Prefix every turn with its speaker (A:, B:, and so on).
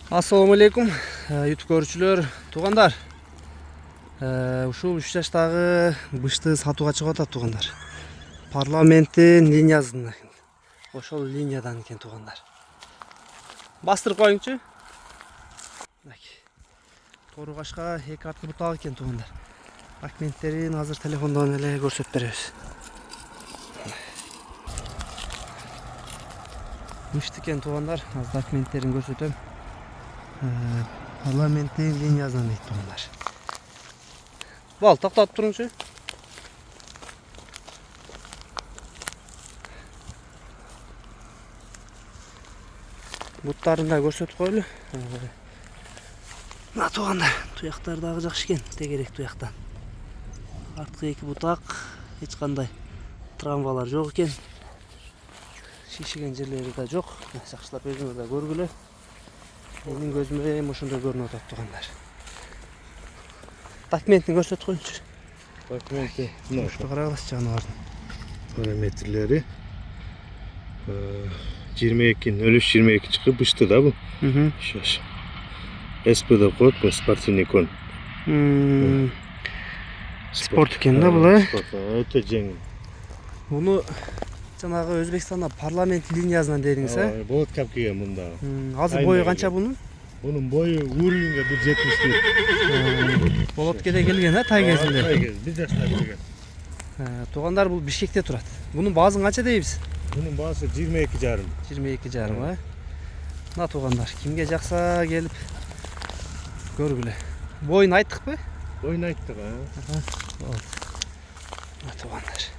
A: Assalamu alaikum YouTube көрүүчүлөр, туугандар. Ушул 3 жаштагы бышты сатууга чыгып атат туугандар. Парламенттин линиясынан. Ошол линиядан экен туугандар. Бастырып коюңчу. Торugашка 2 арткы бутак экен туугандар. Документтерин азыр телефондон эле көрсөтүп беребиз. Мышты экен туугандар, азыр документтерин көрсөтөм. Парламенттин линиясынан дейт туугандар. Бал, токтотуп туруңчу. Буттарын да көрсөтүп коелу. Мына туугандар, туяктар дагы жакшы экен, тегерек туяктан. Арткы 2 бутак, эч кандай травмалар жок экен. Шишиген жерлери да жок. Жакшылап өзүңөр да көргүлө. Менин көзүмө ошондой көрүнүп атат туугандар. Документин көрсөтүп коюңчу.
B: Документи мына
A: карагылачы жаныбардын
B: параметрлери 22 чыкып бышты да бул. Шаш. СП код, спортивный кон.
A: Спорт экен да бул, э?
B: Өтө жеңил.
A: Муну жанагы Өзбекстанда парламент линиясынан дедиңиз, э?
B: Болот кап келген мында.
A: Азыр бою канча бунун?
B: Бунун бою уровеньге 1.70.
A: Болоткеде келген, э, тай кезинде.
B: Тай кез, 1 жашта келген.
A: Туугандар, бул Бишкекте турат. Бунун баасын канча дейбиз?
B: Бунун баасы 22,5.
A: 22,5, э? Мына туугандар, кимге жакса келип көргүлө. Боюн айттыкпы?
B: Боюн айттык,
A: Мына туугандар.